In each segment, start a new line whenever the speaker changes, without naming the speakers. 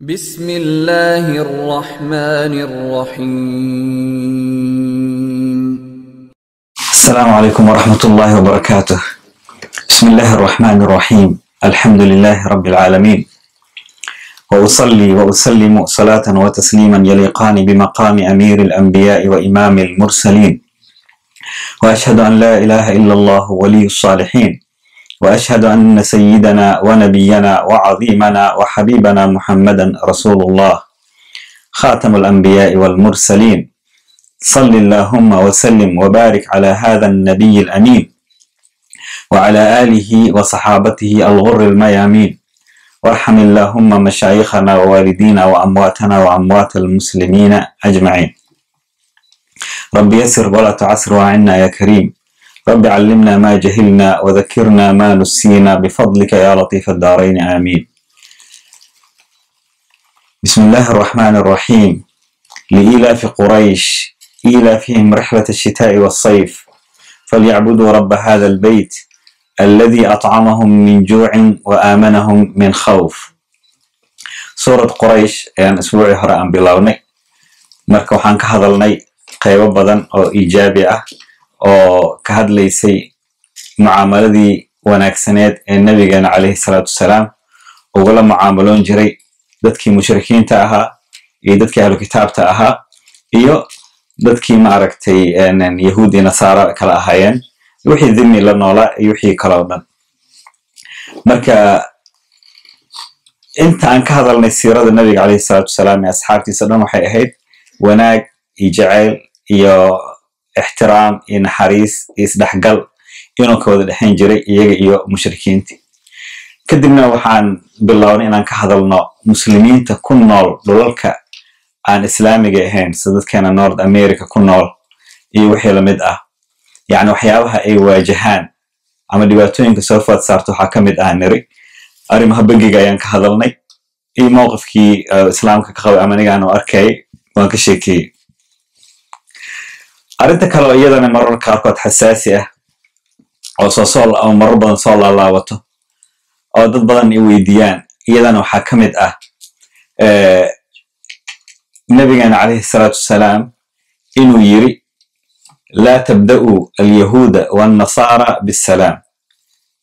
بسم الله الرحمن الرحيم.
السلام عليكم ورحمة الله وبركاته. بسم الله الرحمن الرحيم. الحمد لله رب العالمين، وأصلي وأسلم صلاة وتسليما يليقان بمقام أمير الأنبياء وإمام المرسلين، وأشهد أن لا إله إلا الله ولي الصالحين، وأشهد أن سيدنا ونبينا وعظيمنا وحبيبنا محمدا رسول الله خاتم الأنبياء والمرسلين. صل اللهم وسلم وبارك على هذا النبي الأمين وعلى آله وصحابته الغر الميامين، وارحم اللهم مشايخنا ووالدينا وأمواتنا وأموات المسلمين أجمعين. رب يسر ولا تعسر وعنا يا كريم. رب علمنا ما جهلنا وذكرنا ما نسينا بفضلك يا لطيف الدارين آمين. بسم الله الرحمن الرحيم. لإيلاف قريش إيلافهم رحلة الشتاء والصيف فليعبدوا رب هذا البيت الذي أطعمهم من جوع وآمنهم من خوف. سورة قريش يعني أسبوعي هرأان بلاوني marka waxaan ka hadalnay qaybo badan oo iijaabi ah oo ka hadlaysay mucaamaladii wanaagsaneed ee nabigeena calayhi salaatu wasalaam ugula mucaamaloon jiray dadkii mushrikiinta ahaa iyo dadkii ahlu kitaabta ahaa iyo dadkii maaragtay yahuudi nasaara kala ahaayeen, wixii dhimmi la noolaa iyo wixii kale oo dhan. marka inta aan ka hadalnay siirada nabiga calayhi salaatu wasalaam ee asxaabtiisa dhan waxay ahayd wanaag iyo jacayl iyo ixtiraam iyo naxariis iyo isdhexgal inuu ka wada dhexayn jiray iyaga iyo mushrikiintii. kadibna waxaan bilownay inaan ka hadalno muslimiinta ku nool dhulalka aan islaamiga ahayn sida dadkeena North America ku nool iyo wixii la mid ah, yani waxyaabaha ay waajahaan ama dhibaatooyinka soo food saarto waxaa ka mid ah niri arrimaha bangiga ayaan ka hadalnay iyo mowqifkii islaamka ka qabay ama aniga aan arkay waan ka sheekeeyey. arrinta kale oo iyadana marar qaarkood xasaasi ah oo marar badan soo laalaabato oo dad badan ay weydiiyaan iyadana waxaa ka mid ah nabigeena calayhi salaatu wasalaam inuu yiri laa tabda'uu alyahuuda waannasaara bisalaam.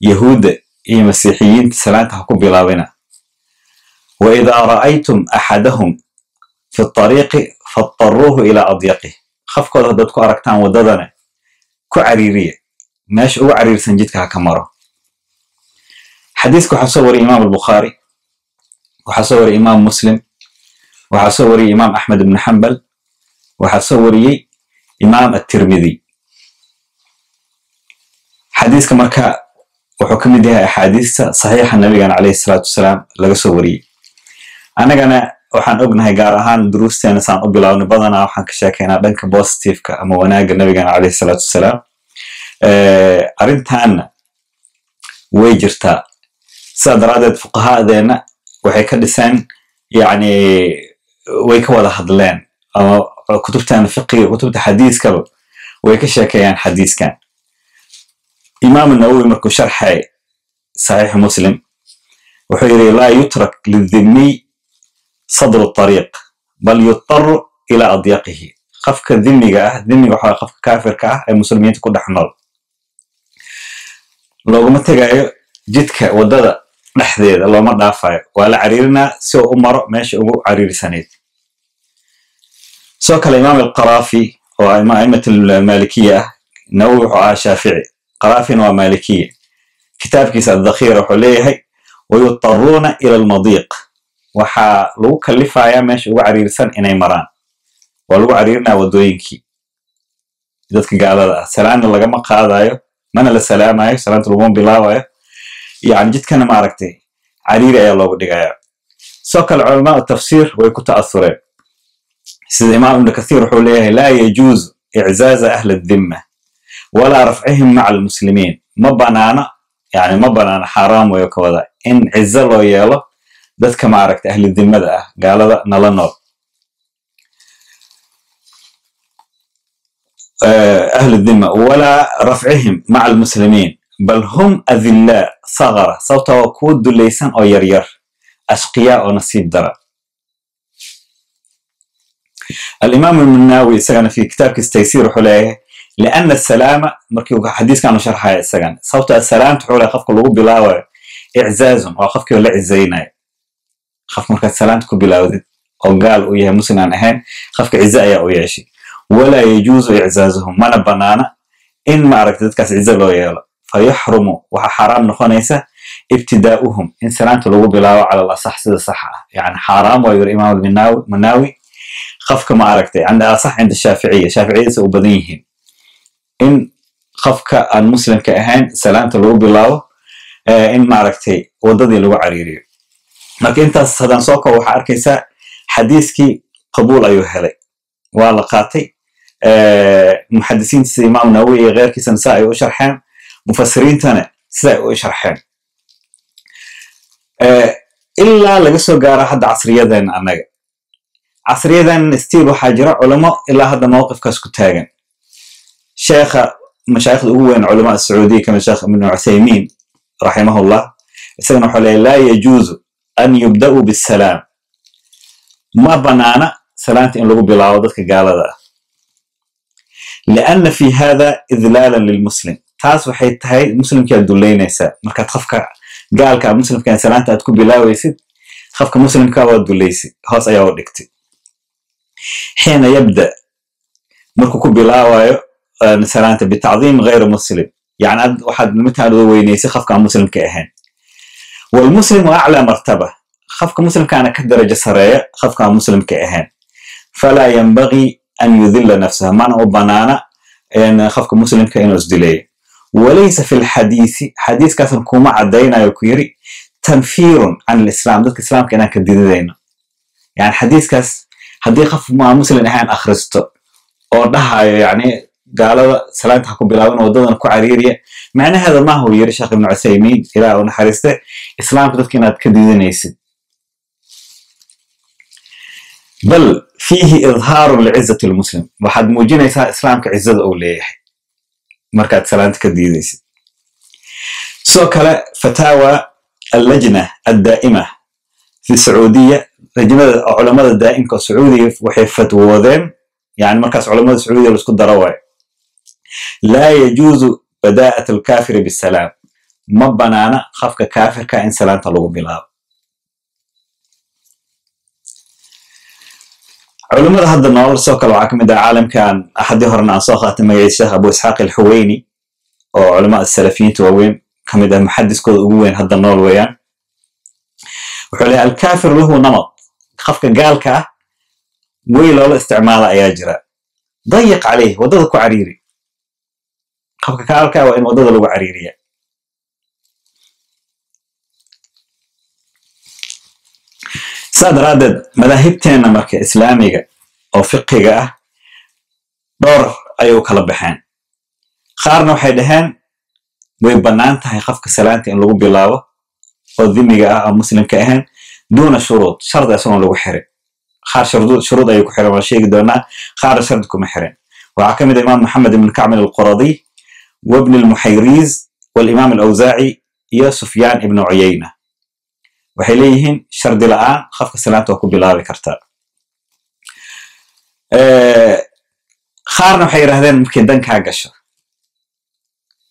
yahuudda iyo masiixiyiinta salaanta ha ku bilaabina. waidaa ra'aytum axadahum fi طariiqi faاضطaruuhu ilaa adyaqih. qafkooda haddaad ku aragtaan waddadana ku cariiriya, meesha ugu cariirsan jidka ha ka maro. xadiiska waxaa soo wariyay imaam albukhaari, waxaa soo wariyay imaam muslim, waxaa soo wariyay imaam axmed ibn xambal, waxaa soo wariyey imaam at-tirmidhi. xadiiska marka wuxuu ka mid yahay axaadiista saxiixa nabigana calayhi salaatu wasalaam laga soo wariyey. annagana waxaan ognahay gaar ahaan duruusteena saan u bilaabnay badanaa waxaan ka sheekaynaa dhanka positiveka ama wanaagga nabigana calayhi salaatu wasalaam. arrintaanna way jirtaa, sidaa daraaddeed fuqahaadeena waxay ka dhiseen yani way ka wada hadleen ama kutubteena fiqiga kutubta xadiiskaba way ka sheekeeyaan xadiiskan. imaam nawawi markuu sharxay saxiix muslim wuxuu yidhi laa yutrak lidhimmiy sadru طariiq bal yuضطaru ilaa adyaqihi. qofka dhimmiga ah, dhimmiga waxaa qofka kaafirka ah ee muslimiinta ku dhex nool, looguma tegaayo jidka waddada dhexdeeda, looma dhaafayo, waa la cariirinaa si uu u maro meesha ugu cariirsanayd. sidoo kale imaam alqaraafi oo a'imat almalikiya ah, nawawi wuxuu ahaa shaafici, qaraafina waa malikiya. kitaabkiisa adhakhira wuxuu leeyahay wayuضطaruuna ila almadiiq. waxaa lagu kalifayaa meesha ugu cariirsan inay maraan, waa lagu cariirinaa waddooyinkii dadka gaalada ah. salaamna lagama qaadayo, mana la salaamayo, salaanta laguma bilaabayo, yani jidkana maaragtay cariiri ayaa loogu dhigayaa. sidoo kale culamaa tafsiir way ku ta'asureen, sida imaam ibn kathiir wuxuu leeyahay laa yajuuzu iczaaza ahli dhimma walaa rafcihim maca almuslimiin. ma banaana xaaraam wayo ka wada in cizo loo yeelo dadka maaragtay ahli dhimmada ah, gaalada nala nool. ahli dhimma walaa rafcihim maca almuslimiin bal hum adillaa sagara, sababtoo waa kuwa dulaysan oo yaryar, ashqiyaa oo nasiib dara. الإمام المناوي سجن في كتاب تيسير حلاه لأن السلامة مركي حديث كانوا شرحها سجن صوت السلام تحول خفك لغو بلاوة إعزاز وخفك ولا عزينا خف مركي السلام تكون بلاوة أو قال ويا مسلم عن أهان خفك عزاء يا وياشي ولا يجوز إعزازهم ما نبنانا إن ما أردت كاس عزاء لو يلا فيحرم وحرام نخونيسة ابتداؤهم إن سلامت لغو بلاوة على الأصح سيد الصحة يعني حرام ويقول إمام المناوي خفك ما أردت عند أصح عند الشافعية سأبديهم إن خفك المسلم كأهان سلامت لغو بلاوة إن ما أردت وضدي لغو عريري لكن أنت هذا سوق وحركيسة حديثك قبول أيها لي والقاتي محدثين الإمام النووي غير كيسن سائي وشرحان مفسرين تنا سائي وشرحان إلا لقصوا قارة حد عصرية ذن أنا عصرية ذن استيلوا حاجرة علماء إلا هذا موقف كاسكتاغن شيخ مشايخ الأولين علماء السعودية كما شيخ ابن عثيمين رحمه الله يسألون حولي لا يجوز أن يبدأوا بالسلام ما بنانا سلامت إن لغو بلاوضتك قال ذا لأن في هذا إذلالا للمسلم تاس وحيد هاي المسلم كان دولين يسا مركا تخفك قال كان مسلم كان سلامت أتكو بلاويسي خفك مسلم كان دوليسي هاس أيهو دكتي حين يبدأ مركو بلاوي سلامت بتعظيم غير مسلم يعني واحد مثل وينيسي خفك مسلم كأهان والمسلم أعلى مرتبة خفك مسلم كان كدرجة سرية خفك مسلم كأهان فلا ينبغي أن يذل نفسه معنى بنانا أن خفك مسلم كأنه أزدلي وليس في الحديث حديث كثر كوما عدينا يكيري تنفير عن الإسلام ذلك الإسلام كأنه كديدين يعني حديث كاس هدي خف مع مسلم أهان أخرسته وردها يعني قال سلامت حكم بلاون ودودنا كعريرية معنى هذا ما هو يري شيخ ابن عثيمين إلى أن حرسته إسلام كذلك كأنه كديدين يسد بل فيه إظهار لعزة المسلم وحد موجين يسا إسلام كعزة أوليه مركات سلامت كديديس سوكلا فتاوى اللجنة الدائمة في السعودية لجنة علماء الدائم كالسعودية وحي فتووذين يعني مركز علماء السعودية لسكو الدرواي لا يجوز بداءة الكافر بالسلام ما بنانا خفك كافر كإن سلام تلغو بلاب علماء هذا النور سوكل وعاكم إذا عالم كان أحد يهرنا عن صاخة مجيء الشيخ أبو إسحاق الحويني أو علماء السلفيين توين كم إذا محدث كل وين هذا النور ويان وحولي الكافر له نمط خفك قال كه ويلا استعمال أياجرا ضيق عليه وضدك عريري خفك قال كه وإن وضد له عريرية صدر عدد مذاهبتنا مركة إسلامية أو فقهية دور أيو كلا بحان خارنا وحيدهان ويبنانتها يخفك سلامتي إن لغو بلاوة والذمية أو مسلم كأهان دون شروط شرط أسوان لغو حرم خار شروط أيو كحرم والشيء دونا خار شرطكم حرم وعكمد الإمام محمد بن كعب القرظي وابن المحيريز والإمام الأوزاعي يا سفيان ابن عيينة وحيليهن شرد الآن خفك سلامته وكو بلاوي كرتا خارنا وحي رهدين ممكن دنك هاقشة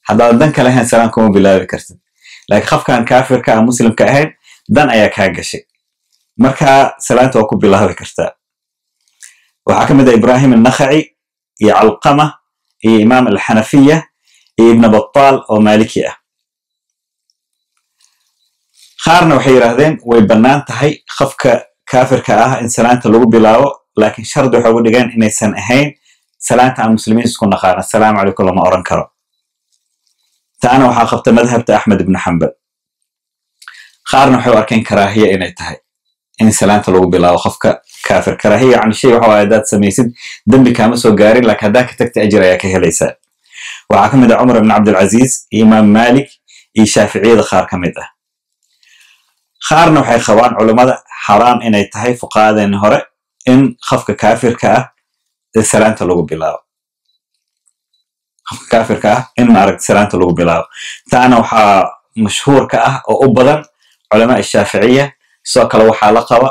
هذا دنك لهن سلامكم بلاوي كرتا لكن خفك كان كافر كان مسلم كأهين دن أياك هاقشة مركا سلامته وكو بلاوي كرتا وحكم دا إبراهيم النخعي يعلقمة إمام الحنفية ابن بطال ومالكية خارنا وحي رهدين ويبنان تهي خفك كافر كأها إن سلامته لغو بلاو لكن شرط وحاول لغان إن يسان أهين سلامته عن المسلمين سكون خارنا السلام عليكم لما أوران كرو تانا وحا خفت مذهب أحمد بن حنبل خارنا وحي أركين كراهية إن يتهي إن سلامته لغو بلاو خفك كافر كراهية عن الشيء وحا وعيدات سميسد دنبي كامسو قارين لك هداك تكت أجر ياك هليسا وعكمد عمر بن عبد العزيز إمام مالك شافعي دخار كمده خارنا وحي خوان علماء حرام إن يتهي فقادة إن إن خفك كافر كأه سلامته لغو بلاو خفك كافر كأه إن معرك سلامته لغو بلاو تانا وحا مشهور كأه أو أبدا علماء الشافعية سوكل وحا لقوا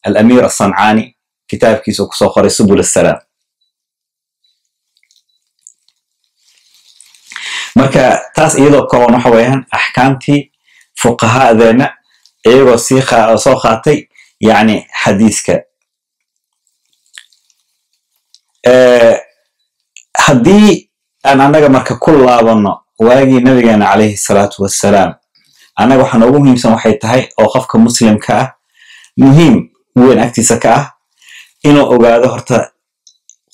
الأمير الصنعاني kitaabkiisa kusoo qoray subul asalaam. marka taas iyadoo kooban waxa weeyaan axkaamtii fuqahaadeena iyagoo soo qaatay yani xadiiska. haddii aan annaga marka ku laabano waagii nabigeena calayhi salaatu wassalaam, annaga waxa noogu muhiimsan waxay tahay oo qofka muslimka ah muhiim weyn agtiisa ka ah inuu ogaado horta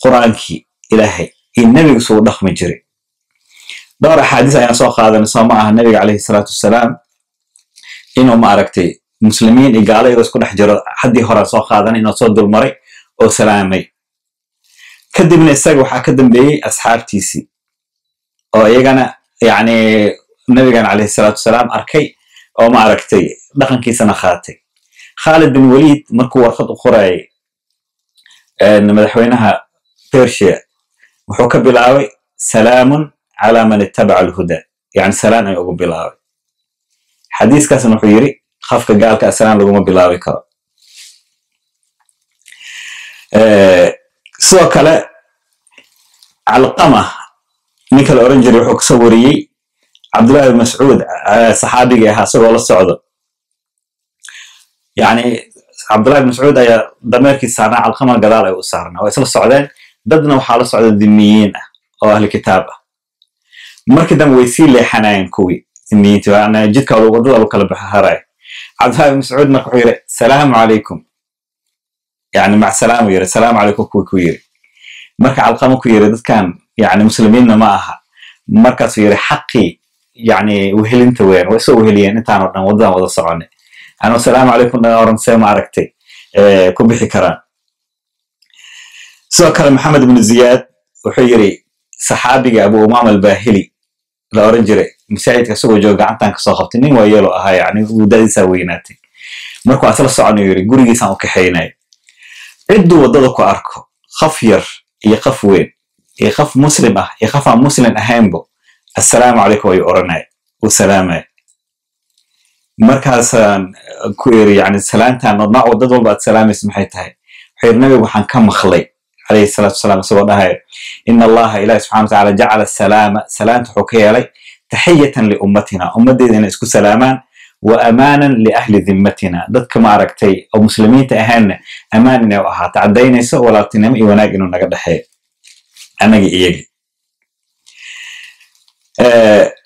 qur-aankii ilaahay iyo nebiga suu dhaqmi jiray. dhowr axaadiis ayaan soo qaadanay soo ma aha nabiga calayhi salaatu wassalaam inuu ma aragtay muslimiin iyo gaalo iyagoo isku dhex jiro haddii hore soo qaadanay inuu soo dulmaray oo salaamay. kadibna isaga waxaa ka dambeeyey asxaabtiisii oo iyagana yani nabigan calayhi salaatu wassalaam arkay oo ma aragtay dhaqankiisana qaatay. Khalid bin Walid markuu warqad u qorayay madaxweynaha Persia wuxuu ka bilaabay salaamun calaa man ittabaca alhuda, yani salaan ayuu ugu bilaabay. xadiiskaasna wuxuu yiri qofka gaalka salaan laguma bilaabi karo. sidoo kale calqama ninka la oran jiray wuxuu kasoo wariyey cabdullahi bin mascuud saxaabigii ahaa isagoo la socdo. yani cabdullahi bin mascuud ayaa dameerkii saarnaa, calqama gadaal ay u saarnaa, waa isla socdeen. dadna waxaa la socda dhimmiyiin ah oo ahli kitaab ah. markii dambe way sii leexanayeen kuwii dhimmiyiinta, jidka wadada lagu kala baxaray. cabdullahi bin mascuud marka wuxuu yiri salaamu calaykum, yani mac salaam uu yiri salaamu calaykum kuwii ku yiri. marka calqama ku yiri dadkan yani muslimiinna ma aha. markaasuu yiri xaqii yani wehelinta weyn way soo weheliyeen intaan oo dhan wadadan wada soconay, anuu salaamu calaykum dhan oran see ma aragtay ku bixi karaan. sidoo kale maxamed ibnu ziyaad wuxuu yiri saxaabiga abu umaama albahili la oran jiray masaajidka isagoo jooga gacantan kasoo qabtay, nin waa yeelo ahaa yani da'diisaa weynaatay. markuu aan isla soconay yiri gurigiisaan u kaxaynay. cidduu wadada ku arko qaf yar iyo qaf weyn iyo qaf muslim ah iyo qaf aan muslim ahaynbo assalaamu calaykum ayuu oranay uu salaamay. markaasaan ku iri yani salaantaan nooc dad walba aad salaamaysa maxay tahay? wuxuu yiri nabigu waxaan ka maqlay calayhi salaatu wasalaam isagoo dhahayo ina allaha ilahi subxana watacaala jacala salaama salaanta wuxuu ka yeelay taxiyatan liummatina, ummaddeeda inay isku salaamaan, wa amaanan liahli dhimmatina, dadka ma aragtay oo muslimiinta ahaanna amaan inay u ahaato, caddaynayso walaaltinimo iyo wanaag inuu naga dhexeeyo annagii iyagii.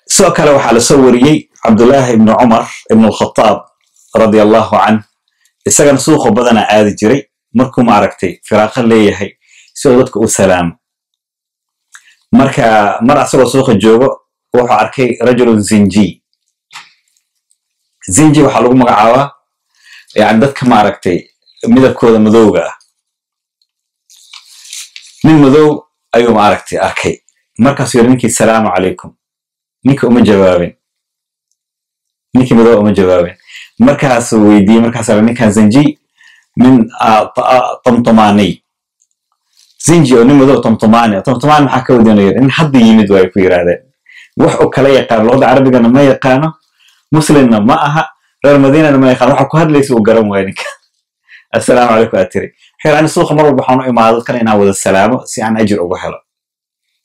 sidoo kale waxaa la soo wariyey cabdullaahi ibnu cumar ibnu alkhataab radia allahu canh, isagana suuqo badana aadi jiray markuu ma aragtay firaaqa leeyahay si uu dadka u salaamo. marka mar asagoo suuqa joogo wuxuu arkay rajulun zinji. zinji waxaa lagu magacaabaa yani dadka ma aragtay midabkooda madowga ah. nin madow ayuu ma aragtay arkay, markaasuu yiri ninkii salaamu calaykum. ninka uma jawaabin, ninkii madow uma jawaabin. markaasuu weydiiyey, markaasa ninkan zinji min tamtamani, zinji oo nin madow tamtamani. tamtamani maxaa ka wadinaya in hadda yimid way ku yiraahdeen. wax uu kala yaqaan luqada carabigana ma yaqaano, muslimna ma aha, reer madiinana ma yaqaan. waxa ku hadlaysa uu garan waaya ninka. assalaamu calaykum aad tiri. xiraan suuqa mar walba waxaan u imaado dadkan inaan wada salaamo si aan ajir ugu helo.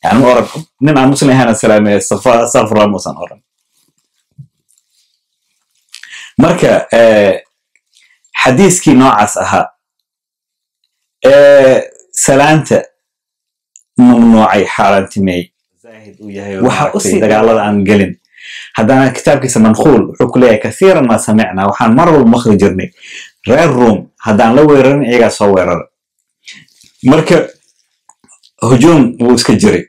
yani ma oran nin aan muslim ahayn salaamay astaghfirullah muusan oran. marka xadiiskii noocaas ahaa salaanta mamnuucay xaaraantimeey waxa u sii dagaalada aan gelin. haddana kitaabkiisa manquul wuxuu ku leeyahay kasiiran ma samicnaa, waxaan mar walba maqli jirnay reer room haddaan la weerarin iyagaa soo weerara. marka hujuum wuu iska jiray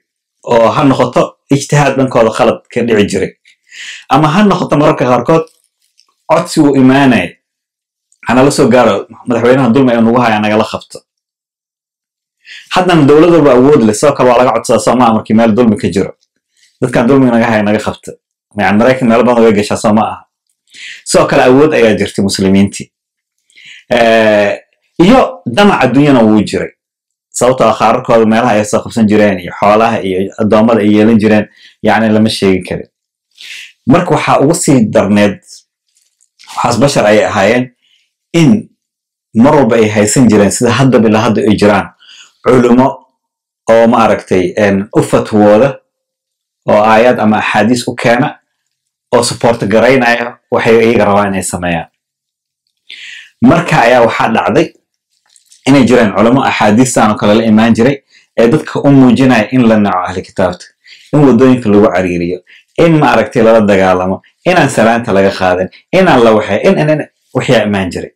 oo ha noqoto ijtihaad dhankooda khalad ka dhici jiray, ama ha noqoto mararka qaarkood codsi uu imaanay hanala soo gaaro madaxweynaha dulmi ee nugu haya nagala qabto. haddana dowladaba awood leh sidoo kale waa laga codsadaa soomaa markii meel dulmi ka jiro, dadkan dulmiga naga haya naga qabta. yani maraykan meelo badan way gashaa soo ma aha. sidoo kale awood ayaa jirtay muslimiintii, iyo damac adduunyana wuu jiray sababtoo qaararkooda meelaha ay soo qabsan jireen iyo xoolaha iyo addoommada ay yeelan jireen yani lama sheegin karin. marka waxaa ugu sii darneed waxaas bashar ayay ahaayeen in mar walba ay haysan jireen sida haddaba ilaa hadda ay jiraan culimo oo ma aragtay u fatwooda oo aayad ama axaadiis u keena oo support garaynaya waxay iyaga rabaan inay sameeyaan. marka ayaa waxaa dhacday inay jireen culimo axaadiistan oo kale la imaan jiray ee dadka u muujinaya in la naco ahli kitaabta, in wadooyinka lagu cariiriyo, in ma aragtay lala dagaalamo, inaan salaanta laga qaadan, inaan la waxay in waxyaa imaan jiray.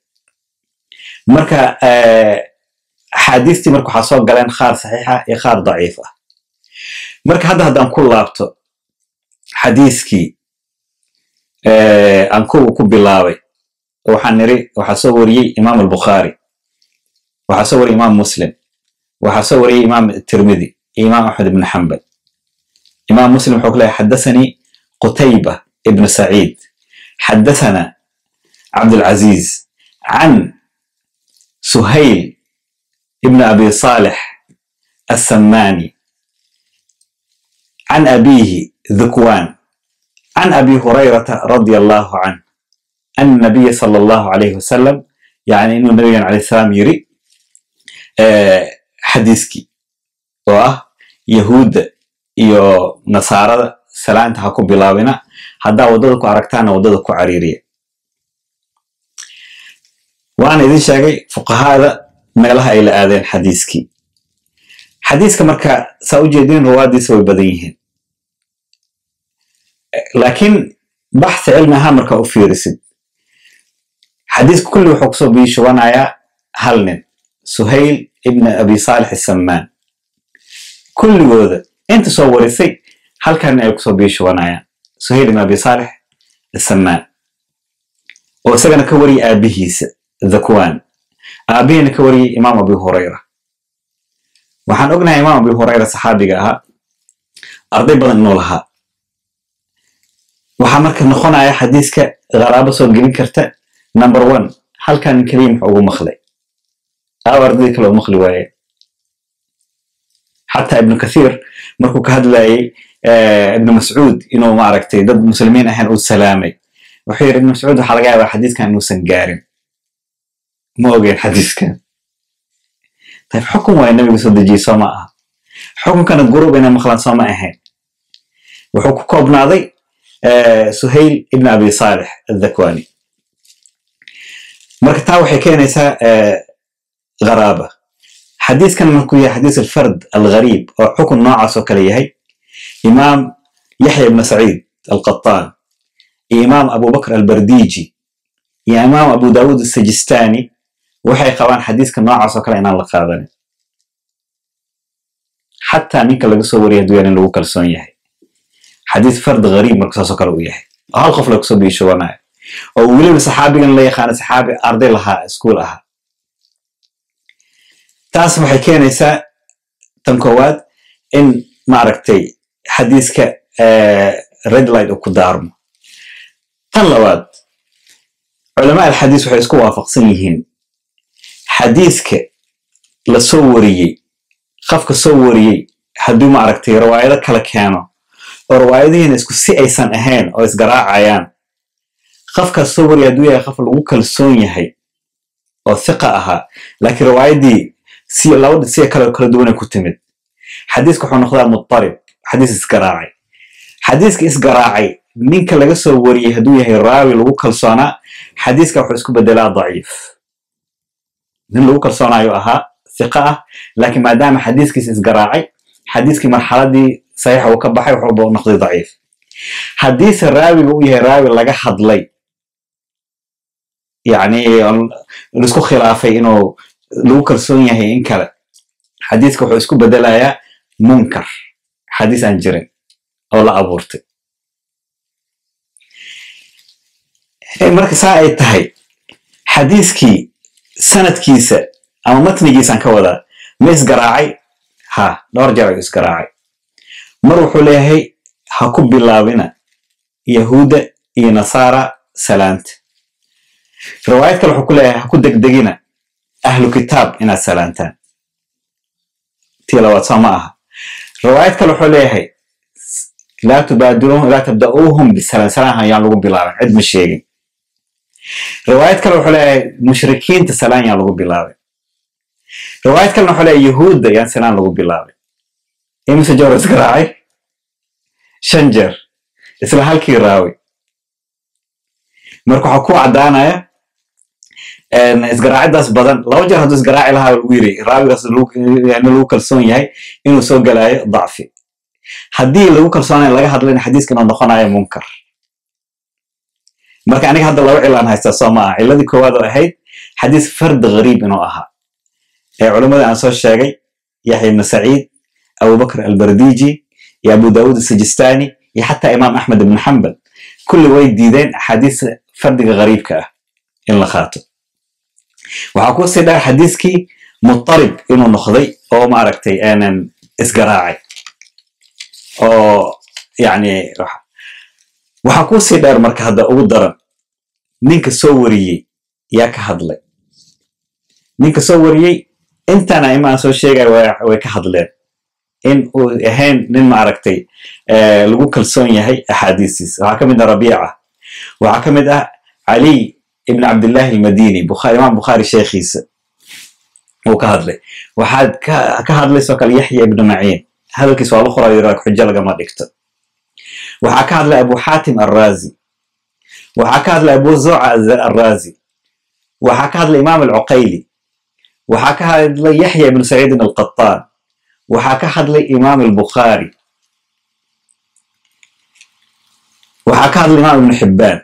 marka axaadiistii marka waxaa soo galeen qaar saxiixa iyo qaar daciif ah. marka hadda haddaan ku laabto xadiiskii aan ku bilaabay, waxaan niri waxaa soo wariyey imaam al-Bukhari, waxaa soo wariyey imaam Muslim, waxaa soo wariyey imaam Tirmidhi iyo imaam Ahmad ibn Hanbal. imaam Muslim wuxuu ku leeyahay xadathanii Qutayba ibn Sa'id xadathana Abd al-Aziz can Suhayl ibn Abi Salih السماني عن أبيه ذكوان عن أبي هريرة رضي الله عنه أن النبي صلى الله عليه وسلم يعني إنه النبي عليه السلام يري حديثكي يهود iyo nasaarada salaanta ha ku bilaabina, haddaa waddada ku aragtaana waddada ku cariiriya. waan idin sheegay fuqahaada meelaha ay la aadeen xadiiskii. xadiiska marka saa u jeedin ruwaadiisa way badan yihiin, laakiin baxsi cilmi ahaan markaa u fiirisid xadiiska kulli wuxuu kusoo biishubanayaa hal nin, Suhayl ibn Abi Salih as-Samman. kulligooda inta soo warisay halkan ay kusoo biishubanayaan Suhayl ibn Abi Salih as-Samman, oo isagana ka wariyay aabihiisa Dhakwaan, aabihiina ka wariyay imaam Abu Hurayra. waxaan ognahay imaam Abu Hurayra saxaabiga ahaa, arday badan inuu lahaa. waxaa marka noqonaya xadiiska qaraabo soo gelin karta number 1 halkan kaliya muxuu ugu maqlay arday kale u maqli waaye. حتى ابن كثير مركو كهدلاي ابن مسعود إنه ما عرفتي ضد مسلمين أهل والسلامي وحير ابن مسعود حلقة الحديث كان إنه سنجارم ما أوجي الحديث كان. طيب حكم وين النبي صلى الله عليه وسلم حكم كان الجروب بين مخلص صما أهل وحكم كوب ناضي سهيل ابن أبي صالح الذكواني. مركتاو حكينا نساء غرابة. حديث كان مكوية حديث الفرد الغريب أو حكم ناعس وكليه إمام يحيى بن سعيد القطان، إمام أبو بكر البرديجي، إمام أبو داود السجستاني وحي قوان حديث كان ناعس وكليه إن الله قادني. حتى ميك اللي قصوا وريه دويان اللي وكل سونيه حديث فرد غريب مركز وكلويه هل قف لك صبي شو أنا أو ولي صحابي كان لي خان صحابي أرضي لها سكولها. taas waxay keenaysaa tan koowaad in maaragtay xadiiska red light uu ku daarmo. tan labaad culamaa alxadiis waxay isku waafaqsan yihiin xadiiska la soo wariyey qofka soo wariyey hadduu maaragtay riwaayado kala keeno oo riwaayadihiina isku si aysan ahayn oo isgaraacayaan, qofka soo wariyay hadduu yahay qof lagu kalsoon yahay oo thiqa ahaa laakiin riwaayadii si lawada si kala duwan ku timid, xadiisku wuxuu noqdaa mudtarib, xadiis isgaraacay. xadiiska isgaraacay ninka laga soo wariyay hadduu yahay raawi lagu kalsoonaa, xadiiska wuxuu isku bedelaa daciif. nin lagu kalsoonaayo ahaa thiqa ah, laakiin maadaama xadiiskiisa isgaraacay xadiiskii marxaladii saxiixa uu ka baxay wuxuu noqday daciif. haddiise raawiga uu yahay raawi laga hadlay, yani isku khilaafay inuu lagu kalsoon yahay in kale, xadiiska wuxuu isku bedelayaa munkar, xadiis aan jirin oo la abuurtay. marka saa ay tahay xadiiskii sanadkiisa ama matnigiisaan ka wadaa ma isgaraacay? ha, dhowr jeer ayuu isgaraacay. mar wuxuu leeyahay ha ku bilaabina yahuuda iyo nasaara salaanta. riwaayad kale wuxuu ku leeyahay ha ku degdegina ahlu kitaab inaad salaantaan. tii labaad soo ma aha. riwaayad kale wuxuu leeyahay laa tubaadiruu laa tabda'uuhum bisalaam, salaam ayaan lagu bilaabin, cid ma sheegin. روايات كلا وحلا مشركين تسلان يا لغو بلاوي روايات كلا وحلا يهود يا سلان لغو بلاوي إمس جور إسقراعي شنجر إسلا هالكي راوي مركو حكو عدانا إن إسقراعي داس بدن لو جر هدو إسقراعي لها الويري راوي داس يعني لو كالسون يهي إنو سوق لاي ضعفي حدي لو كالسون لغا هدلين حديث كنا نخونا منكر marka aniga hadda laba cilaan haysta Soomaa ciladii koowaad oo ahayd xadiis fard gariib inuu ahaa ee culimada aan soo sheegay Yahya ibn Sa'id Abu Bakr al-Bardiji iyo Abu Dawud al-Sijistani iyo hatta Imam Ahmad ibn Hanbal kulli way diideen xadiis fardiga gariibka ah in la qaato waxa ku sii dheer xadiiskii mutarib inuu noqday oo ma aragtay aanan isgaraacay oo yani waxa ku sii dheer marka hadda ugu daran ninka soo wariyay yaa ka hadlay ninka soo wariyay intana imaan soo sheegay way ka hadleen in uu ahayn nin ma aragtay lagu kalsoon yahay ahadiisiis waxa kamid ah Rabi'a waxa kamid ah Ali ibn Abdullah al-Madini Imam Bukhari sheekhiisa uu ka hadlay waxa ka hadlay soo kale Yahya ibn Ma'in hadalkiisa waa la qoray xujja laga ma dhigto وحكى له أبو حاتم الرازي وحكى له أبو زرع الرازي وحكى له الإمام العقيلي وحكى له يحيى بن سعيد القطان وحكى له الإمام البخاري وحكى له الإمام ابن حبان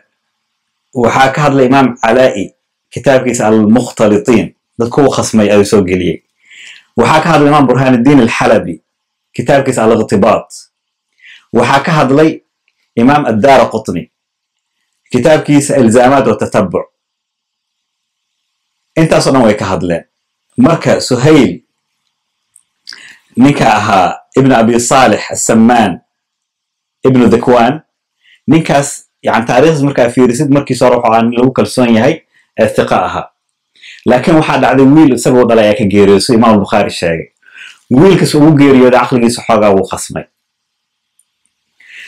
وحكى له الإمام علائي كتاب كيس المختلطين ذكو خصمي أو سوق لي وحكى له الإمام برهان الدين الحلبي كتاب كيس الاغتباط وحكى هذلي إمام الدارقطني كتاب كيس إلزامات وتتبع أنت أصلا ويك هذلين مركا سهيل نكاها ابن أبي صالح السمان ابن ذكوان نكاس يعني تاريخ مركا في رسد مركي صاروح عن لو كالسون هي ثقاءها لكن واحد على ويل سبب ضلع كجيريس إمام البخاري الشاعري ويل كسو جيريو داخل يسحقه وخصمي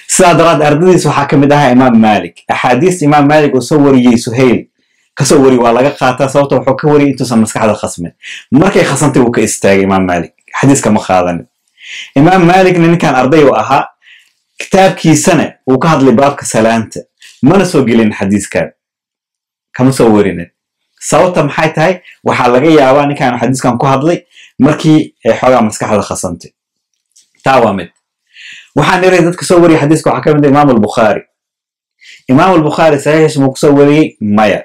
سادرات أردنيس وحكم ده إمام مالك أحاديث إمام مالك وصوري سهيل كصوري ولا قاطع صوته وحكوري أنتو سمسك على الخصم مركي خصنتي وكاستاج إمام مالك حديث كما خاضن إمام مالك لأن كان أرضي وأها كتاب كي سنة وكهد لبابك سلامته ما نسوق لين حديث كان كمصورين صوته محيط هاي وحلقي عواني كان حديث كان كهد لي مركي حاجة مسك على خصنتي تعوامد waxaan nirey dadka soo wariyay xadiiska waxa kamid ah Imam al-Bukhari saxiix ismu ku soo wariyay maya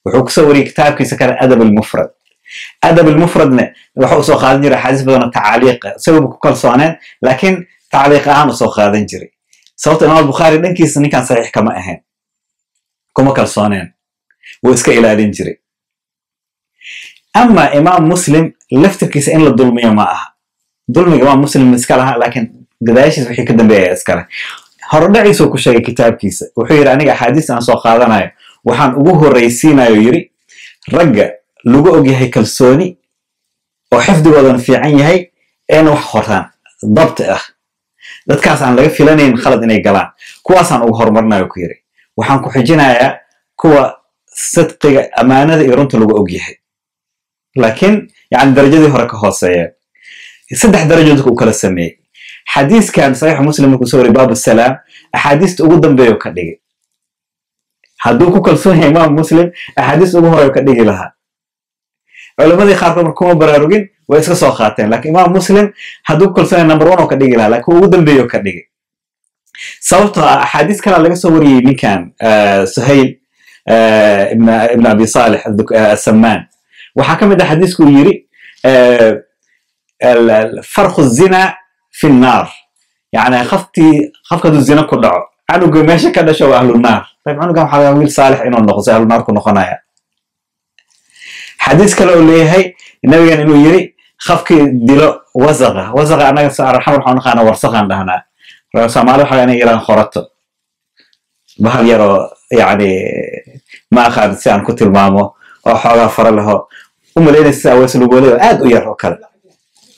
wuxuu ku soo wariyay kitaabkiisa kale adab al-mufradna wuxuu soo qaadan jiray xadiis badan tacaaliq sabab ku kalsooneen laakiin tacaaliq ahaan soo qaadan jiray sababta Imam al-Bukhari dhankiisa ninkan saxiix kama ahayn kuma kalsooneen wuu iska ilaalin jiray ama Imam Muslim laftirkiisa in la dulmiyo ma aha dulmiga Imam Muslim iska laha laakiin gadaashiis wixii ka dambeeyay iskale horodhaciisu ku sheegay kitaabkiisa wuxuu yiri aniga xadiis aan soo qaadanayo waxaan ugu horeysiinayo yiri ragga lagu og yahay kalsooni oo xifdigoodan fiican yahay een wax qoraan dabt ah dadkaas aan laga filanayn khalad inay galaan kuwaas aan ugu hormarnayo ku yiri waxaan ku xijinayaa kuwa sidqiga amaanada iyo runta lagu og yahay laakiin yani darajadii hore ka hooseeyay saddex darajood ku kala sameeyay حديث كان صحيح مسلم كسوري باب السلام أحاديث تقدم بيو كدقي هدوكو كالسون إمام مسلم أحاديث أبوه كدقي لها علماء خارطة مركومة براروجين ويسكا صوخاتين لكن إمام مسلم هدوكو كالسون نمبر 1 كدقي لها لكن قدم بيو كدقي صوت أحاديث كان لغا سوري مين كان سهيل ابن أبي صالح السمان وحكم ده حديث كويري فرق الزنا في النار يعني خفت الزنا كله عنو قماشة كده شو أهل النار طيب عنو قام حويل صالح إنه نقص أهل النار كنا خنايا حديث كلا اللي هي النبي يعني إنه يري خفك دلو وزغة أنا رحمه الله خانا ورصغة عندنا رسماله حياني إيران خرطه بهال يرى يعني ما أخذ سان كتل مامو أو حاجة فرله لين الساوي سلوبولي أد ويرى كلا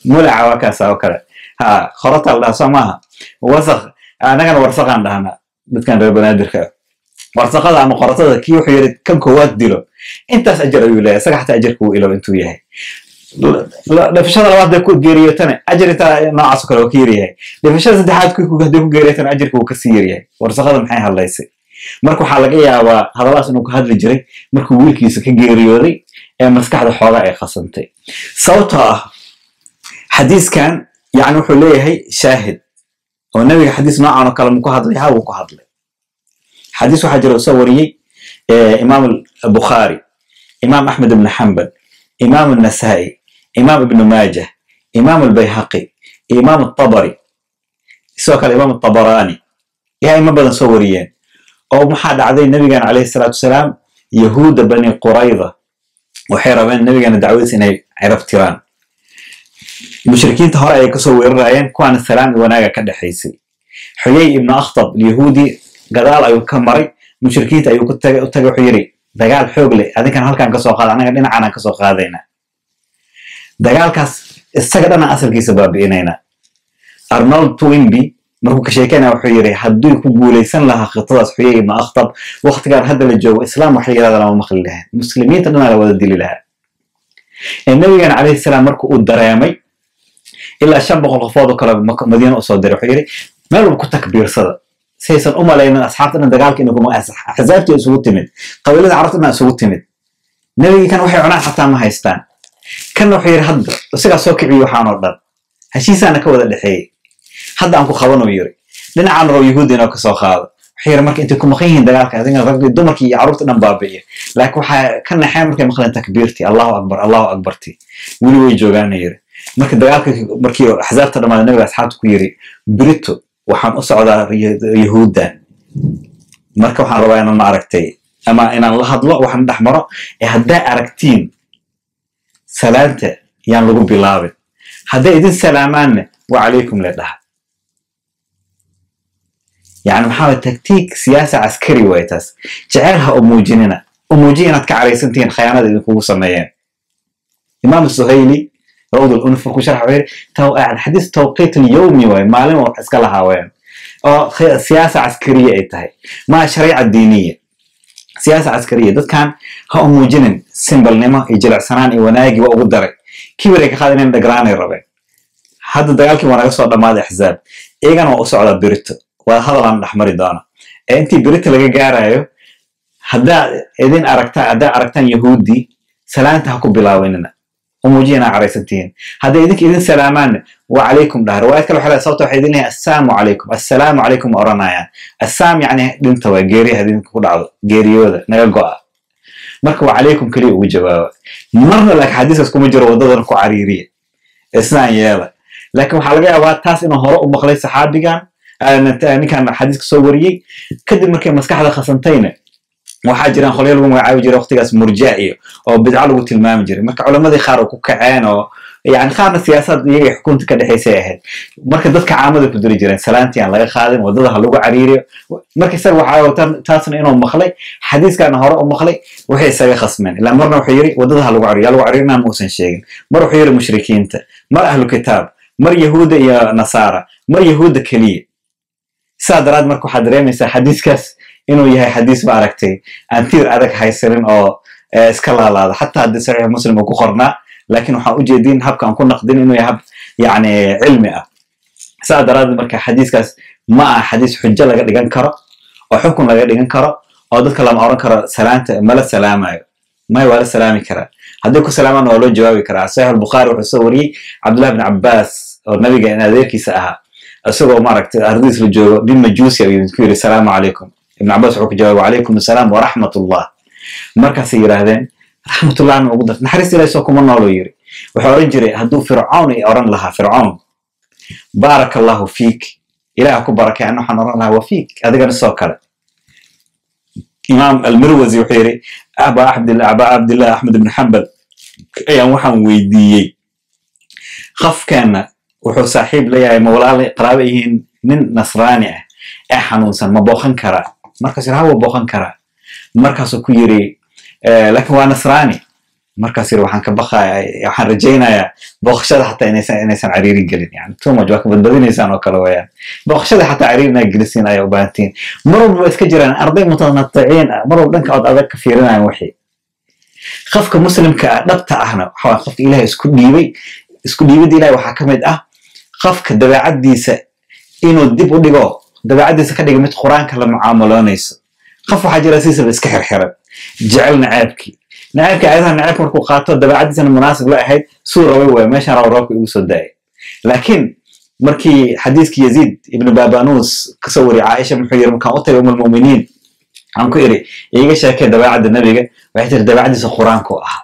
ملع وكاسا وكلا ها خرط الله سماها وسخ أنا كان ورسخ عندنا بتكن ربنا درك warsaqada ama qoratada kii wuxuu yiri kan koowaad dilo intaas ajar ayuu leeyahay isaga xataa ajarku uu ilo intuu yahay dhafashada labaad ku geeriyotana ajarta noocaas kale oo kiiriyahay dhafashada saddexaad ku hadii ku geeriyotana ajarku uu ka sii yaryahay warsaqada maxay hadlaysay marka waxa laga yaabaa hadalaas inuu ka hadli jiray markuu wiilkiisa ka geeriyooday ee maskaxda xoogaa ay khasantay sababtoo ah xadiiskan yani wuxuu leeyahay shaahid oo nabiga xadiis noocan oo kale ku hadlay haa uu ku hadlay xadiis waxa jira soo wariyay imaam al-Bukhari imaam Ahmad ibn Hanbal imaam an-Nasa'i imaam ibn Majah imaam al-Bayhaqi imaam al-Tabari soo kale imaam al-Tabarani yaa ima badan soo wariyeen oo maxaa dhacday nabiga alayhi salatu wasalaam yahuuda bani Qurayza waxay rabeen nabiga dacwadiisa inay cirabtiraan mushrikiinta hore ay ka soo weerarayeen kuwan salaam wanaaga ka dhaxaysay Huyay ibn Akhtab al-Yahudi gadaal ayuu ka maray mushrikiinta ayuu ku tagay wuxuu yiri dagaal xoog leh adinkan halkan ka soo qaad anaga dhinacana ka soo qaadayna dagaalkaas isaga dhana asalkiisa baabiinayna Arnold Toynbee markuu ka sheekeynaa wuxuu yiri haddii ku guuleysan lahaa khitadaas Huyay ibn Akhtab waqtigan hadda la joogo islaam wax yiraahdo lama maqli lahaa muslimiinta dhana la wada dili lahaa nabiga alayhi salaam markuu u dareemay ilaa 500 qofood oo kale Madiina u soo diray wuxuu yiri meel uu ku takbiirsada saysan umalayna asxaabtana dagaalka inuu kuma axzaabtii isugu timid qabiilada carabtana isugu timid nabiga kan waxay cunaan xataa ma haystaan kan wuxuu yiri hadda isaga soo kiciyo waxaan oo dhan heshiisana ka wada dhaxeeyay hadda aan ku qabano yiri dhinacaan roo yahuudina ka soo qaado wuxuu yiri marka intii ku maqan yihiin dagaalka adina ragga dumarkii iyo carruurta dhan baabi'iyay laakiin waxa ka naxay markay maqlaan takbiirti Allahu akbarti wili way joogaan yiri marka dagaalka markii axzaabta dhamaad nabiga asxaabtu ku yiri Brito waxaan u socdaa yahuudan marka waxaan rabaa inaan aragtay ama inaan la hadlo waxaan dhaxmaro ee hadda aragtiin salaanta yaan lagu bilaabay hadda idin salaamaan wa alaykum leedahay يعني محاولة تكتيك سياسة عسكري ويتاس جعلها أموجينا كعريسنتين خيانات اللي كوكو سميين إمام السهيلي روض الأنف وكو شرح غير الحديث توقيت اليومي وين معلومة وحسكالها وين سياسة عسكرية ايتاي ما شريعة دينية سياسة عسكرية داد كان ها أموجينين سيمبل نما يجلع سنان إيوانايقي وأقدري كيبريك خادنين دقراني الربين هذا دقالكي وانا يصعد ماذا حزاب إيغان وأصعد بريتو وهذا عن الأحمر دانا أنت بريت لقى جارايو هدا إذن أركتان يهودي سلامتها حكوا بلاويننا وموجينا عريستين هدا إذنك إذن سلامان وعليكم ده روايات كل حلا صوته حيدين السلام عليكم أورانايا السلام يعني دنتوا جيري هذين كل عضو جيريودا نجوا مركوا عليكم كلي وجبا مرنا لك حديث اسكم جرو وددن كو عريريه اسنا يلا لكن حلقه waa taas inuu hore u maqlay saxaabigan ninkan xadiiska soo wariyay kadib markay maskaxda khasantayna waxa jiraan kholiyo lagu magacaabi jiray waqtigaas murjaa'iyo oo bidca lagu tilmaami jiray marka culimadii qaar ku kaceen oo yani qaarna siyaasad iyo xukunta ka dhaxaysay ahayd marka dadka caamada ku diri jireen salaantii aan laga qaadin wadada lagu cariiriyo marka isaga waxa taasna inuu maqlay xadiiskan hore u maqlay waxay isaga khasmeen ila marna wuxuu yiri wadada lagu cariirina ma uusan sheegin mar wuxuu yiri mushrikiinta mar ahlu kitaab mar yahuuda iyo nasaara mar yahuuda kaliya saadaraad marka waxa dareemaysaa xadiiskaas inuu yahay xadiis ma aragtay antiir adag haysanin oo iska laalaada hatta hadii sahih muslim ku qornaa laakiin waxa u jeedin habkan ku naqdin inuu yahay yani cilmi ah saadaraad marka xadiiskaas ma aha xadiis xujo laga dhigan karo oo xukun laga dhigan karo oo dadka lama oran karo salaanta mala salaamayo ma wala salaami kara hadii ku salaamaan waa loo jawaabi karaa sahih al-bukhari wuxuu soo wariyay abdullah ibn abbas oo nabiga in adeerkiisa ahaa asagoo maaragtay ardiis la joogo bin majuusi ayuu ku yiri salaamu alaykum ibn abbas wuxuu ku jawaabay alaykum asalaam wa rahmatullah markaas yiraahdeen rahmatullah ma ugu dar naxariis ilaahay soo kuma noolo yiri wuxuu oran jiray haduu fircawn ay oran lahaa fircawn barakallahu fiik ilaaha ku barakay anna waxaan oran lahaa wa fiik adigana soo kale imam al-Mirwazi wuxuu yiri aba abdullah ahmed ibn hanbal ayaan waxaan weydiiyay qafkana wuxuu saaxiib leeyahay mawlaal qaraabo yihiin nin nasraani ah ee xanuunsan ma booqan kara markaas raha booqan kara markaas ku yiri laakiin waa nasraani markaas yiri waxaan ka baqayaa waxaan rajaynayaa booqashada xataa inaysan cariiri gelin yani too much waa ka badbadinaysaan oo kale weeyaan booqashada xataa cariiri inay gelisiin ay u baahantiin mar walba iska jiraan arday mutanaticiin mar walba dhanka adag ka fiirinayaan wixii qofka muslimka dhabta ahna waxa qofka ilaahay isku dhiibid ilaahay waxa kamid ah qofka dabeecadiisa inuu dib u dhigo dabeecadiisa ka dhigo mid quraanka la mucaamaloonayso qof waxa jira siisa iska xirxiran jecel nacaybki ayadaha nacaybka markuu qaato dabeecadiisana munaasib la ahayd suu rabay way meeshan roobka ugu soo daayay laakiin markii xadiiskii Yazid ibn Babanus kasoo wari Aisha muxuu yiri markaan u tagay muuminiin aan ku iri iyaga sheekay dabeecada nabiga waxay tir dabeecadiisa quraanka ah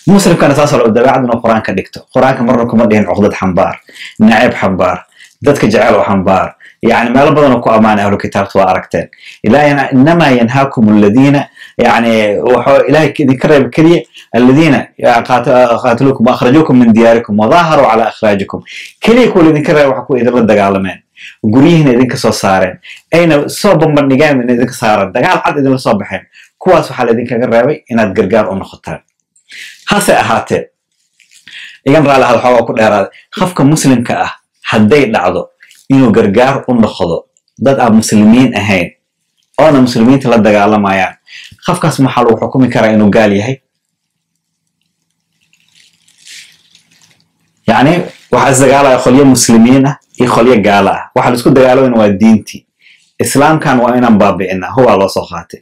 muslimkana taas oo dabeecadna quraanka dhigto quraanka marna kuma dhihin uqdad xambaar nacayb xambaar dadka jecel oo xambaar يعني ما لبضنا كو أمان أهل الكتاب سواء أركتين إلهي إنما ينهاكم الذين يعني إلهي ذكر بكري الذين قاتلوكم وأخرجوكم من دياركم وظاهروا على إخراجكم كلي كل ذكر وحكوا إذا بدك عالمين وقريهن إذنك صارين أين صوب من نجام من إذنك صارين دقال عد إذا صبحين كواس وحال إذنك قرابي إن تقرقار أم خطر هسه أهاتي يجمع على هالحوا كل هذا خفك مسلم كأه حدي لعضو inuu gargaar u noqdo dad aan muslimiin ahayn oo muslimiinta la dagaalamayaan qofkaas maxaa lagu xukumi karaa inuu gaal yahay yani waxa dagaalaya qoliyo muslimiin ah iyo qoliyo gaal ah waxa la isku dagaalamay waa diinti islaamkan waa inaan baabi'ina huwa loo soo qaatay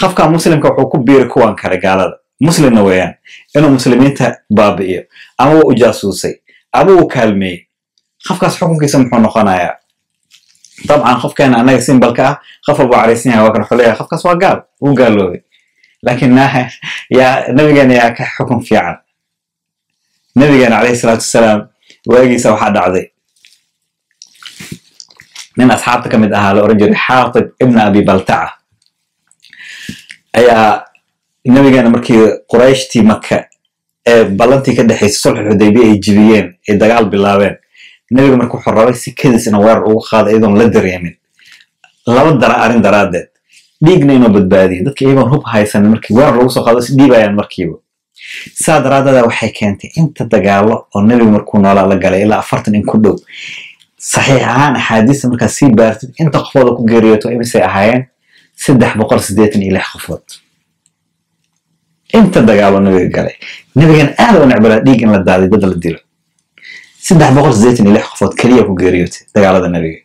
qofka muslimka wuxuu ku biiray kuwan kale gaalada muslimna weeyaan inuu muslimiinta baabi'iyo ama uu jaasuusay ama uu kaalmeeyay خفكاس حكم كيسم حون نقنايا طبعا خف كان أنا يسين بالكا خف أبو عريسين وكان حليا خفكاس وقال وقالوا لكن ناها يا نبينا يا كحكم في عن نبينا عليه الصلاة والسلام ويجي سو حد عضي من أصحابك من أهل رجل حاطب ابن أبي بلتعة أيا نبينا مركي قريش تي مكة بلنتي كده حيث صلح الحديبية الجبيين الدجال باللاوين nabiga markuu xorrabay si kadisna weer ugu qaaday idoon la dareemin laba arin daraadeed dhiigna inuu badbaadiyo dadka iyagoon hub haysan markii weer lagu soo qaado si dhiibayaan markiiba saa daraadeeda waxay keentay inta dagaalo oo nabiga markuu noolaa la galay ilaa 40 in ku dhow saxiix ahaan axaadiista markaa sii baartid inta qofooda ku geeriyooto imisay ahaayeen 386 qofood inta dagaalo nabiga galay nabigan aad u necbala dhiig in la daadiyo dad la dilo 386 قفوت كليه ku geeriyootay dagaalada nabiga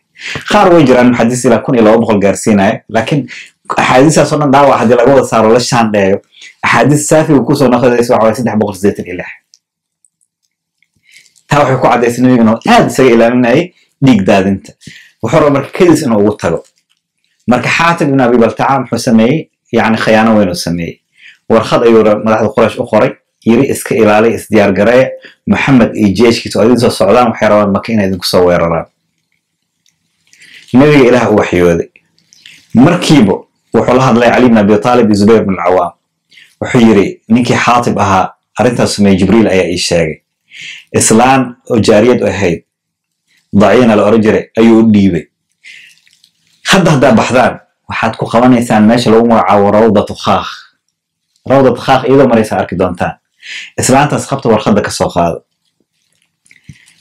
qaar way jiraan xadiis ila 1200 gaarsiinay laakiin axaadiisaas oo dhan dhaawac hadii laga wada saaro la shaandheeyo axaadiis saafi ku soo noqdayso waxa 386 taa waxay ku cadeysay nabiga inuu aad isaga ilaalinay dhiig daadinta wuxuu markaa kadis inuu ugu tago marka xaatib ibn abi balta'a wuxuu sameeyay yani khiyaano weyn uu sameeyay warqad ayuu madaxda quraysh u qoray yiri iska ilaali isdiyaar garay Muhammad iyo jeeshkiisa oo idin soo socdaan waxay rabaan Makka inay idin ku soo weeraraan nabiga ilaah uu waxyooday markiiba wuxuu la hadlay Ali ibn Abi Talib iyo Zubayr ibn al-Awwam wuxuu yiri ninkii xaatib ahaa arintaas sameeyay Jibriil ayaa ii sheegay islaan oo jaariyad ahayd daciina la oranjiray ayuu dhiibay hadda baxdaan waxaad ku qabanaysaan meesha lagu magacaabo rawdatu khaakh rawdatu khaakh iyadoo maraysa arki doontaan islaantaas qabta warqada ka soo qaado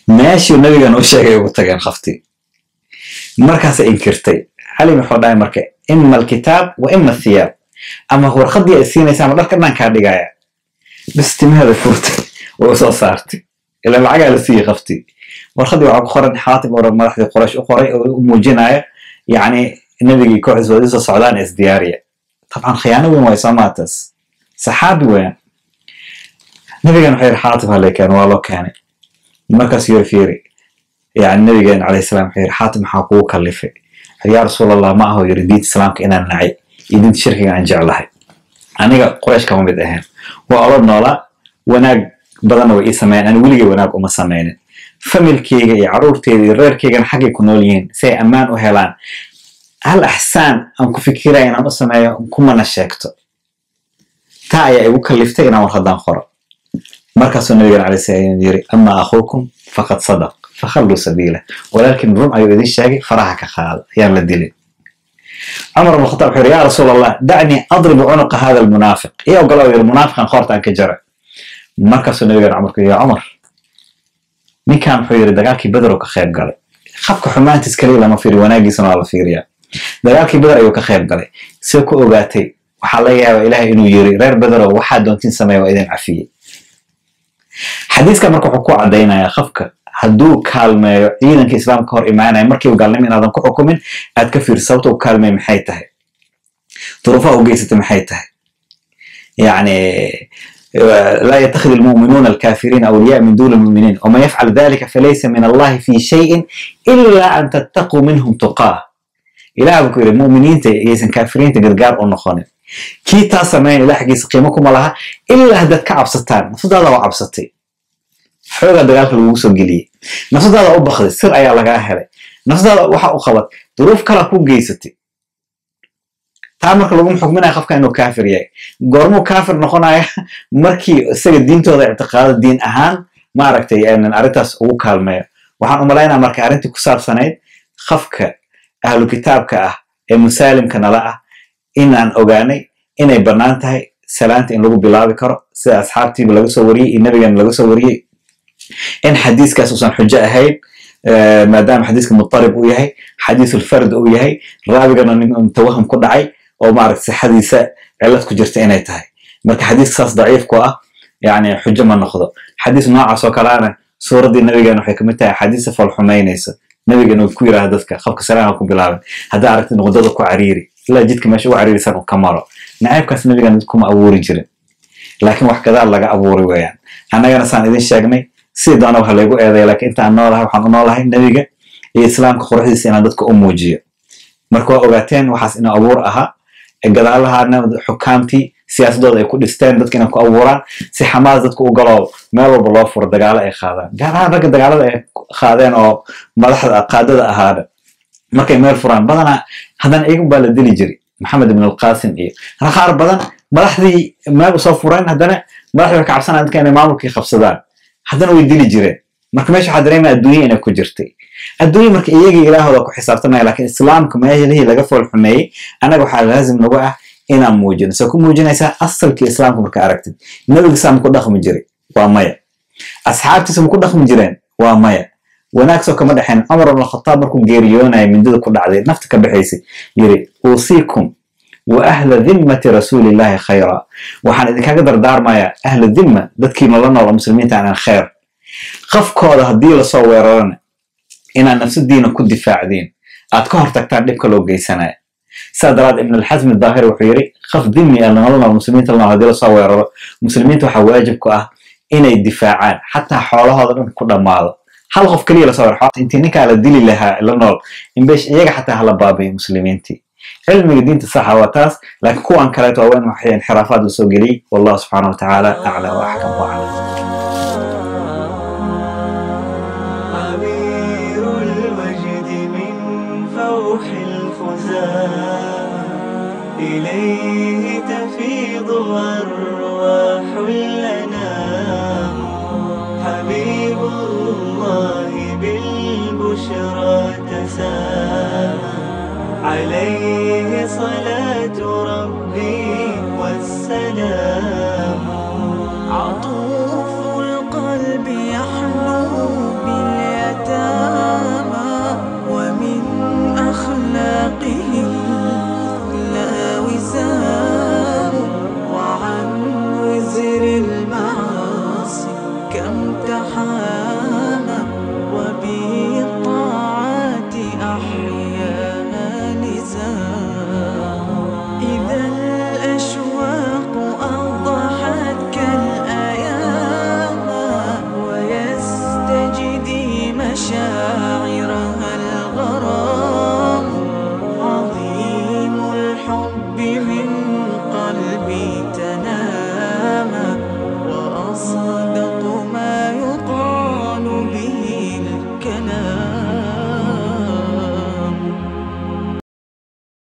meeshii nabiga noo sheegay ugu tageen khafti markaas ay inkirtay Ali wuxuu dhahay marka imma alkitab wa imma athiyab ama warqadii ay siinaysaa ma dharka dhan ka dhigaya bas timaha furtay oo soo saartay ila lacag la sii khafti warqadii waxa ku qoran xaatib oo madaxda quraysh u qoray oo muujinaya yani nabiga kooxdiisa wada soo socdaan isdiyaariya طبعا khiyaano weyn way samaatas saxaabi weyn nabigan waxay xaatib halay kan waa loo keenay markaas yiri fiiri yani nabigan alayhi salaam waxay xaatib maxaa ku kalifay ya rasuulallah ma aho yiri diinta islaamka inaan nacay idin shirkiga aan jeclahay aniga quraysh kama mid ahayn waa olo noola wanaag badan oo ay sameeyaan aan wiliga wanaag uma sameeynin familkeyga iyo caruurteeda iyo reerkeygan xaqi ku nool yihiin si ay amaan u helaan hal ihsaan aan ku fikiraya inaan u sameeyo kuma na sheegto taa ay ugu kaliftay inaan warqadan qoro markaas nabiga alayhi salaam yiri amma akhukum faqad sadaq fakhallu sabila walakin rum ayu idin sheegay faraha ka qaad yaan la dilin عمر بن الخطاب حير يا رسول الله دعني أضرب عنق هذا المنافق إيه وقالوا المنافق خورت عن كجرة مركز النبي عمر يا عمر مين كان حير دقاكي بدر وكخيب قال خفك حمان تسكري لما في وناقي سنة الله فيريا دقاكي بدر أيوة كخيب قال سيكو أوغاتي وحاليا وإلهي إنه يري غير بدر وحد دونتين سماء وإذن عفية حديث كان مركو حكو عدينا يا خفك هدو كالمة إذن كإسلام كهر إيمانا مركي وقال لي من هذا كو حكومين أتكفير صوته وكالمة محيطه ظروفه وقيسة محيطه يعني لا يتخذ المؤمنون الكافرين أولياء من دون المؤمنين وما يفعل ذلك فليس من الله في شيء إلا أن تتقوا منهم تقاه إلا أبكر المؤمنين يسن كافرين تقدقار النخونين كي تاسمين إلا حقيس قيمكم الله إلا هدت كعبستان نفضل هذا وعبستي حوغا دقالك الوصول قلي نفضل هذا أبخذ السر أيا لغا أهلي نفضل هذا وحا أخبط ظروف كلاكو قيستي تامرك لغم حكمنا يخفك إنه كافر ياي قرمو كافر نخونا مركي السيد الدين توضع اعتقاد الدين أهان ما عرفتي أن أريتاس أو كالمية وحان أمالينا مركي أرينتي كسار سنين خفك أهل كتابك مسالم كنلاء إن أن أغاني إن برنانتهي سلانت إن لغو بلابي كرو سي أصحابتي بلغو سوري النبي أن لغو سوري إن حديث كاسوسا حجاء هاي ما دام حديثك مضطرب وياهي حديث الفرد وياهي رابقنا نتوهم كل عي أو ما عرفت حديثة علتك جرتين أي تهي مرك حديث ساس ضعيف كوا يعني حجة ما ناخذه حديث نوع سوكلانا سورة دي النبي جانو حكمتها حديث فالحمينيس نبي جانو كويرة هدتك خفك سلامكم بالعالم هذا عرفت إنه غدادك عريري لا جيتك ماشي وعريري سنو كمارة نعيب كاس نبي جانو تكون أبوري جري لكن واحد كذا لقى أبوري ويان أنا جانا سان إذا شاقني سيد أنا وهلاقو إذا لكن أنت عنا لها وحنا لها النبي جا الإسلام كخروج السنة دتك أموجية مركوا أوقاتين وحس إنه أبور أها gadaalaha xukaamtii siyaasadooda ay ku dhisteen dadka inay ku abuuraan si xamaas dadku u galo meel walba loo furo dagaalo ay qaadaan gaar ahaan ragga dagaalada ay qaadeen oo madaxda qaadada ahaada markay meel furaan badana hadan iyagu baa la dili jiray maxamed ibn al-qasim iyo qaar badan madaxdii meel soo fureen hadana madaxda ka cabsanayaan dadka inay maamulkii qabsadaan hadana way dili jireen marka meesha waxa dareemay adduunyo inay ku jirtay adduunyo marka iyagii ilaahooda ku xisaabtamay laakiin islaamka meeshii laga fool xumeeyay anaga waxa laazim nagu ah inaan muujino soo ku muujinaysa asalka islaamka marka aragtid nabiga saam ku dhaqmi jiray waa maya asxaabtiisa ku dhaqmi jireen waa maya wanaag soo kama dhaxeen Umar ibn Khattab markuu geeriyoonay mindida ku dhacday nafta ka baxaysay yiri usiikum wa ahla dhimmati rasuulillahi khayra waxaan idinkaga dardaarmaya ahla dhimma dadkii nolol muslimiinta aan khayr qafkooda hadii la soo weerarana inaan nafsadiina ku difaacdeen aad ka hortagtaan dhibka loo geysanayo sadrad ibn al-hazm al-dhahiri wuxuu yiri qaf dhimmi aan nolol muslimiinta la hadii la soo weeraro muslimiinta waxa waajib ku ah inay difaacaan hatta xoolahooda dhan ku dhamaado hal qof kaliya la soo weeraro intii ninka la dili lahaa la nool in beesh iyaga hatta hala baabay muslimiintii علم الدين تصحى وتاس لكن كون كلات وين وحين انحرافات السوقلي والله سبحانه وتعالى أعلى وأحكم وأعلم
عبير المجد من فوح الخزان إليه تفيض أرواح الأنام حبيب الله بالبشرى تسامى عليه صلاة ربي والسلام عطوف القلب يحلو باليتامى ومن أخلاقه لا وسام وعن وزر المعاصي كم تحامى